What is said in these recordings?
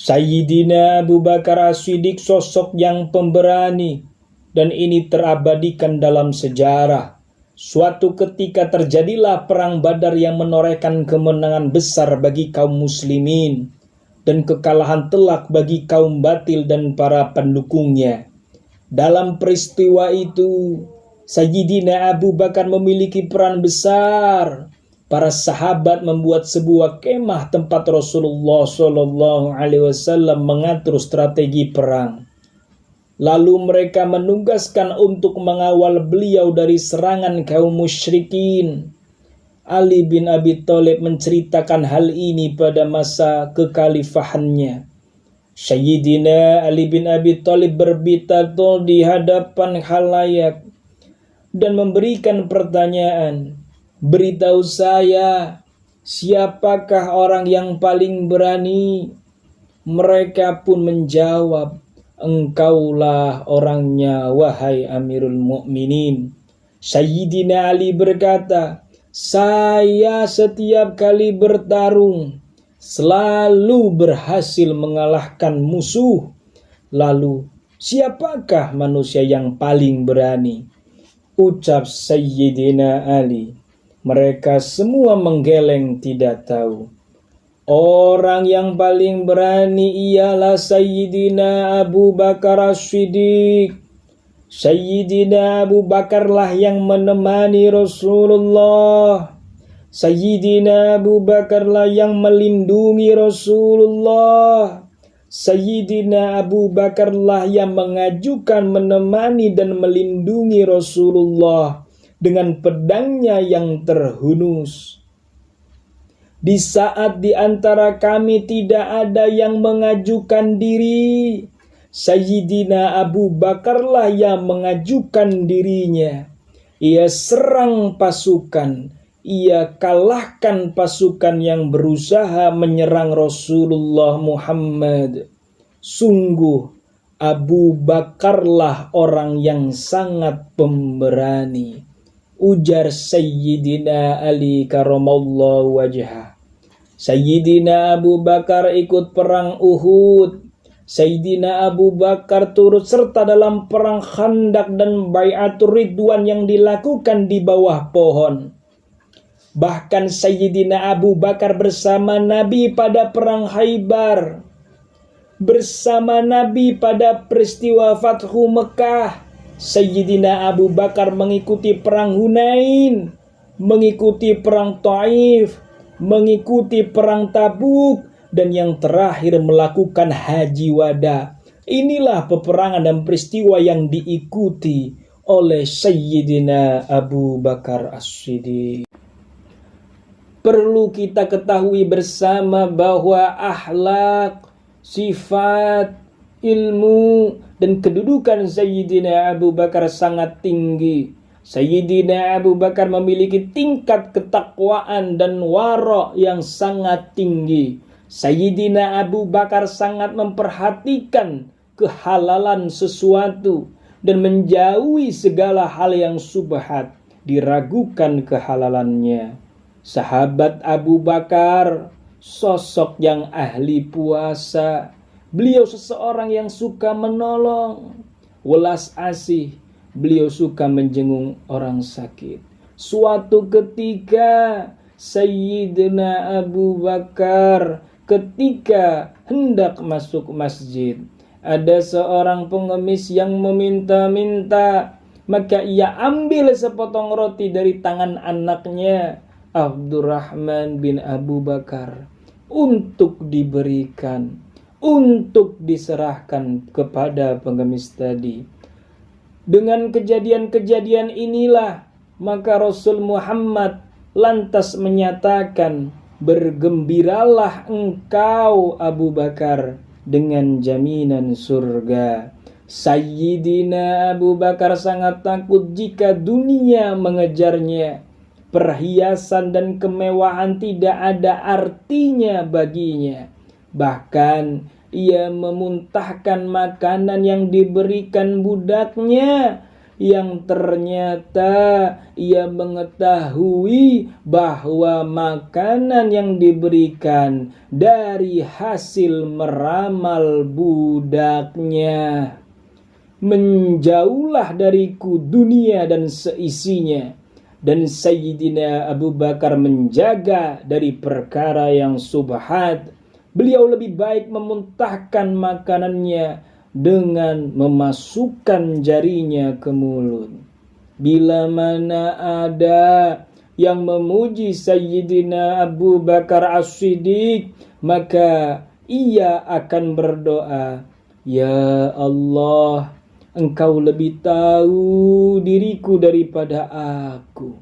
Sayyidina Abu Bakar As-Siddiq sosok yang pemberani, dan ini terabadikan dalam sejarah. Suatu ketika terjadilah perang Badar yang menorehkan kemenangan besar bagi kaum muslimin dan kekalahan telak bagi kaum batil dan para pendukungnya. Dalam peristiwa itu, Sayyidina Abu Bakar memiliki peran besar. Para sahabat membuat sebuah kemah tempat Rasulullah SAW mengatur strategi perang. Lalu mereka menugaskan untuk mengawal beliau dari serangan kaum musyrikin. Ali bin Abi Thalib menceritakan hal ini pada masa kekhalifahannya. Sayyidina Ali bin Abi Thalib berbidato di hadapan khalayak dan memberikan pertanyaan, "Beritahu saya, siapakah orang yang paling berani?" Mereka pun menjawab, "Engkaulah orangnya, wahai Amirul Mukminin." Sayyidina Ali berkata, "Saya setiap kali bertarung selalu berhasil mengalahkan musuh. Lalu, siapakah manusia yang paling berani?" Ucap Sayyidina Ali. Mereka semua menggeleng tidak tahu. Orang yang paling berani ialah Sayyidina Abu Bakar As-Siddiq. Sayyidina Abu Bakarlah yang menemani Rasulullah. Sayyidina Abu Bakarlah yang melindungi Rasulullah. Sayyidina Abu Bakarlah yang mengajukan, menemani dan melindungi Rasulullah dengan pedangnya yang terhunus. Di saat di antara kami tidak ada yang mengajukan diri, Sayyidina Abu Bakarlah yang mengajukan dirinya. Ia serang pasukan, ia kalahkan pasukan yang berusaha menyerang Rasulullah Muhammad. Sungguh Abu Bakarlah orang yang sangat pemberani, ujar Sayyidina Ali karamallahu wajhah. Sayyidina Abu Bakar ikut perang Uhud. Sayyidina Abu Bakar turut serta dalam perang Khandaq dan Bai'atur Ridwan yang dilakukan di bawah pohon. Bahkan Sayyidina Abu Bakar bersama Nabi pada perang Khaybar, bersama Nabi pada peristiwa Fathu Mekah. Sayyidina Abu Bakar mengikuti perang Hunain, mengikuti perang Taif, mengikuti perang Tabuk, dan yang terakhir melakukan haji wada. Inilah peperangan dan peristiwa yang diikuti oleh Sayyidina Abu Bakar As-Siddiq. Perlu kita ketahui bersama bahwa akhlak, sifat, ilmu, dan kedudukan Sayyidina Abu Bakar sangat tinggi. Sayyidina Abu Bakar memiliki tingkat ketakwaan dan wara' yang sangat tinggi. Sayyidina Abu Bakar sangat memperhatikan kehalalan sesuatu dan menjauhi segala hal yang subhat, diragukan kehalalannya. Sahabat Abu Bakar, sosok yang ahli puasa. Beliau seseorang yang suka menolong, welas asih. Beliau suka menjenguk orang sakit. Suatu ketika Sayyidina Abu Bakar ketika hendak masuk masjid, ada seorang pengemis yang meminta-minta. Maka ia ambil sepotong roti dari tangan anaknya, Abdurrahman bin Abu Bakar, untuk diberikan, untuk diserahkan kepada pengemis tadi. Dengan kejadian-kejadian inilah maka Rasul Muhammad lantas menyatakan, "Bergembiralah engkau Abu Bakar dengan jaminan surga." Sayyidina Abu Bakar sangat takut jika dunia mengejarnya. Perhiasan dan kemewahan tidak ada artinya baginya. Bahkan ia memuntahkan makanan yang diberikan budaknya yang ternyata ia mengetahui bahwa makanan yang diberikan dari hasil meramal budaknya. Menjauhlah dariku dunia dan seisinya. Dan Sayyidina Abu Bakar menjaga dari perkara yang subhat. Beliau lebih baik memuntahkan makanannya dengan memasukkan jarinya ke mulut. Bila mana ada yang memuji Sayyidina Abu Bakar As-Siddiq, maka ia akan berdoa, "Ya Allah, Engkau lebih tahu diriku daripada aku,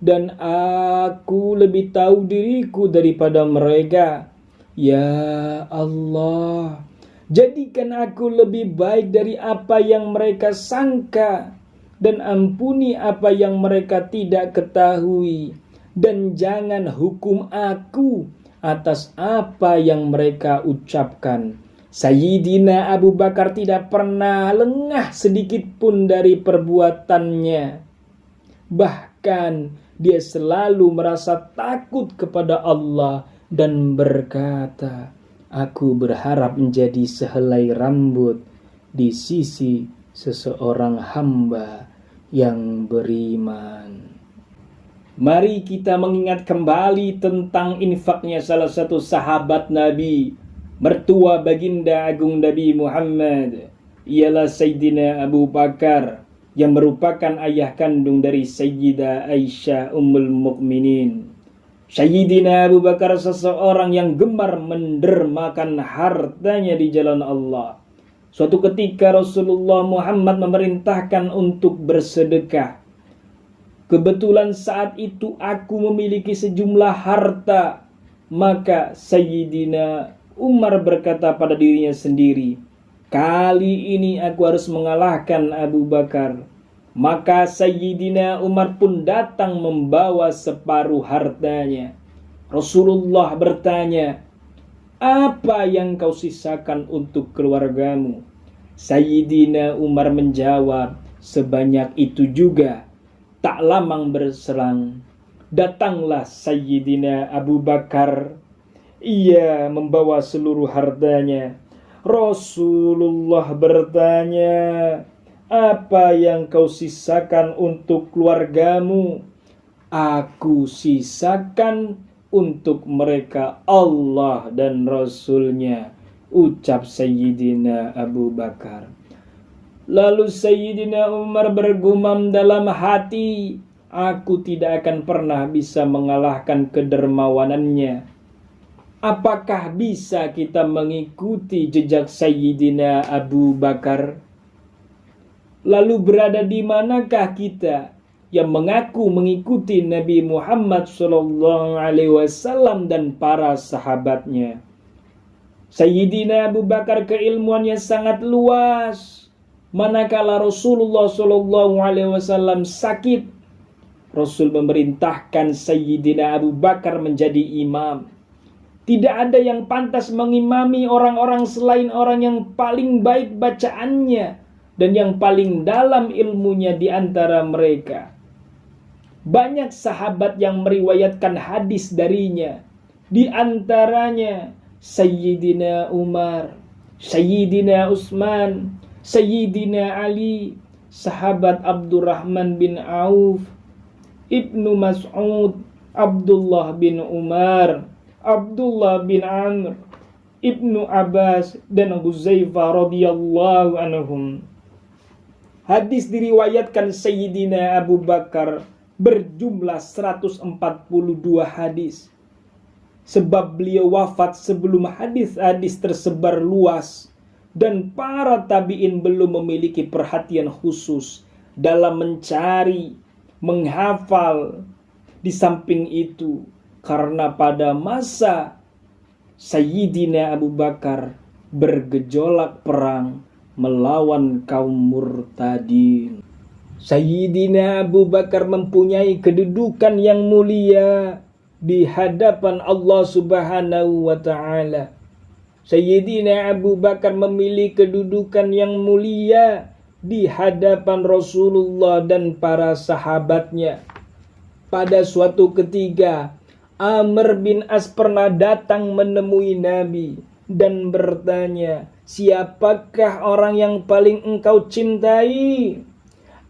dan aku lebih tahu diriku daripada mereka. Ya Allah, jadikan aku lebih baik dari apa yang mereka sangka, dan ampuni apa yang mereka tidak ketahui, dan jangan hukum aku atas apa yang mereka ucapkan." Sayyidina Abu Bakar tidak pernah lengah sedikit pun dari perbuatannya. Bahkan dia selalu merasa takut kepada Allah dan berkata, "Aku berharap menjadi sehelai rambut di sisi seseorang hamba yang beriman." Mari kita mengingat kembali tentang infaknya salah satu sahabat Nabi, mertua baginda agung Nabi Muhammad, ialah Sayyidina Abu Bakar, yang merupakan ayah kandung dari Sayyidah Aisyah Ummul Mukminin. Sayyidina Abu Bakar seseorang yang gemar mendermakan hartanya di jalan Allah. Suatu ketika Rasulullah Muhammad memerintahkan untuk bersedekah. Kebetulan saat itu aku memiliki sejumlah harta. Maka Sayyidina Umar berkata pada dirinya sendiri, "Kali ini aku harus mengalahkan Abu Bakar." Maka Sayyidina Umar pun datang membawa separuh hartanya. Rasulullah bertanya, "Apa yang kau sisakan untuk keluargamu?" Sayyidina Umar menjawab, "Sebanyak itu juga." Tak lama berselang, datanglah Sayyidina Abu Bakar. Ia membawa seluruh hartanya. Rasulullah bertanya, "Apa yang kau sisakan untuk keluargamu?" "Aku sisakan untuk mereka Allah dan Rasulnya," ucap Sayyidina Abu Bakar. Lalu Sayyidina Umar bergumam dalam hati, "Aku tidak akan pernah bisa mengalahkan kedermawanannya." Apakah bisa kita mengikuti jejak Sayyidina Abu Bakar? Lalu berada di manakah kita yang mengaku mengikuti Nabi Muhammad SAW dan para sahabatnya? Sayyidina Abu Bakar keilmuannya sangat luas. Manakala Rasulullah SAW sakit, Rasul memerintahkan Sayyidina Abu Bakar menjadi imam. Tidak ada yang pantas mengimami orang-orang selain orang yang paling baik bacaannya dan yang paling dalam ilmunya di antara mereka. Banyak sahabat yang meriwayatkan hadis darinya. Di antaranya Sayyidina Umar, Sayyidina Utsman, Sayyidina Ali, sahabat Abdurrahman bin Auf, Ibnu Mas'ud, Abdullah bin Umar, Abdullah bin Amr, Ibnu Abbas, dan Huzaifah radhiyallahu anhum. Hadis diriwayatkan Sayyidina Abu Bakar berjumlah 142 hadis. Sebab beliau wafat sebelum hadis-hadis tersebar luas dan para tabi'in belum memiliki perhatian khusus dalam mencari, menghafal. Di samping itu, karena pada masa Sayyidina Abu Bakar bergejolak perang melawan kaum murtadin. Sayyidina Abu Bakar mempunyai kedudukan yang mulia di hadapan Allah Subhanahu wa ta'ala. Sayyidina Abu Bakar memiliki kedudukan yang mulia di hadapan Rasulullah dan para sahabatnya. Pada suatu ketika, Amr bin As pernah datang menemui Nabi dan bertanya, "Siapakah orang yang paling engkau cintai?"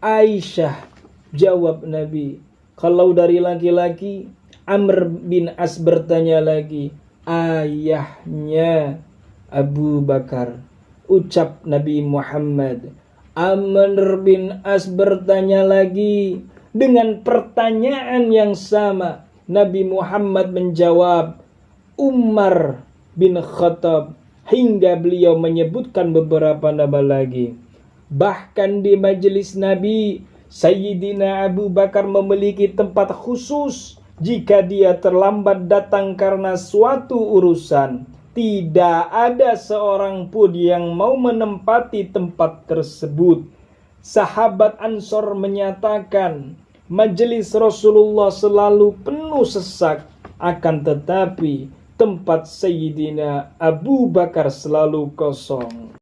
"Aisyah," jawab Nabi. Kalau dari laki-laki, Amr bin As bertanya lagi, "Ayahnya Abu Bakar," ucap Nabi Muhammad. Amr bin As bertanya lagi dengan pertanyaan yang sama. Nabi Muhammad menjawab, "Umar bin Khattab," hingga beliau menyebutkan beberapa nama lagi. Bahkan di majelis Nabi, Sayyidina Abu Bakar memiliki tempat khusus. Jika dia terlambat datang karena suatu urusan, tidak ada seorang pun yang mau menempati tempat tersebut. Sahabat Ansor menyatakan, majelis Rasulullah selalu penuh sesak, akan tetapi tempat Sayyidina Abu Bakar selalu kosong.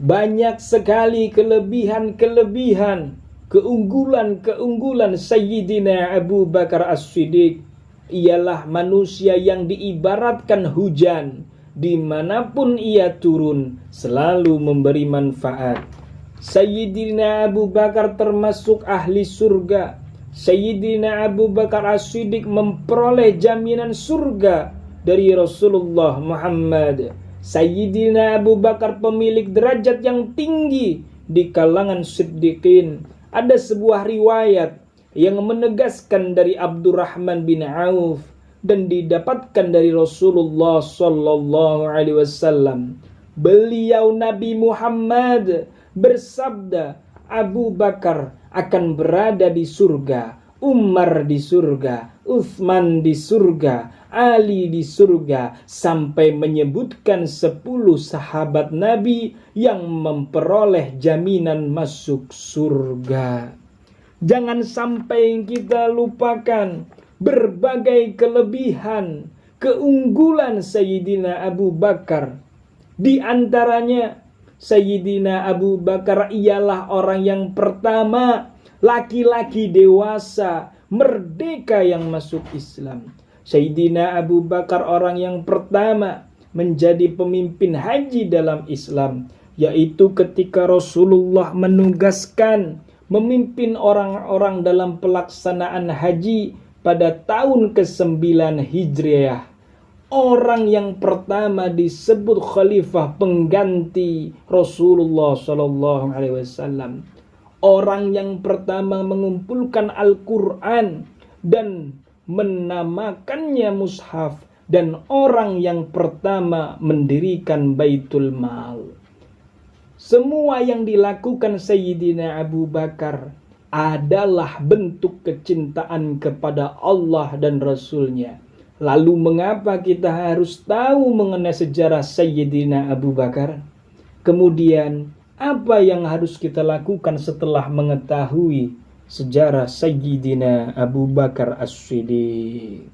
Banyak sekali kelebihan-kelebihan, keunggulan-keunggulan Sayyidina Abu Bakar As-Siddiq. Ialah manusia yang diibaratkan hujan, dimanapun ia turun selalu memberi manfaat. Sayyidina Abu Bakar termasuk ahli surga. Sayyidina Abu Bakar As-Siddiq memperoleh jaminan surga dari Rasulullah Muhammad. Sayyidina Abu Bakar pemilik derajat yang tinggi di kalangan siddiqin. Ada sebuah riwayat yang menegaskan dari Abdurrahman bin Auf dan didapatkan dari Rasulullah sallallahu alaihi wasallam. Beliau Nabi Muhammad bersabda, Abu Bakar akan berada di surga, Umar di surga, Utsman di surga, Ali di surga, sampai menyebutkan 10 sahabat Nabi yang memperoleh jaminan masuk surga. Jangan sampai kita lupakan berbagai kelebihan, keunggulan Sayyidina Abu Bakar. Di antaranya, Sayyidina Abu Bakar ialah orang yang pertama, laki-laki dewasa, merdeka yang masuk Islam. Sayyidina Abu Bakar orang yang pertama menjadi pemimpin haji dalam Islam, yaitu ketika Rasulullah menugaskan memimpin orang-orang dalam pelaksanaan haji pada tahun ke-9 Hijriah. Orang yang pertama disebut khalifah pengganti Rasulullah sallallahu alaihi wasallam. Orang yang pertama mengumpulkan Al-Qur'an dan menamakannya mushaf, dan orang yang pertama mendirikan Baitul Mal. Semua yang dilakukan Sayyidina Abu Bakar adalah bentuk kecintaan kepada Allah dan Rasulnya. Lalu mengapa kita harus tahu mengenai sejarah Sayyidina Abu Bakar? Kemudian apa yang harus kita lakukan setelah mengetahui sejarah Sayyidina Abu Bakar As-Siddiq?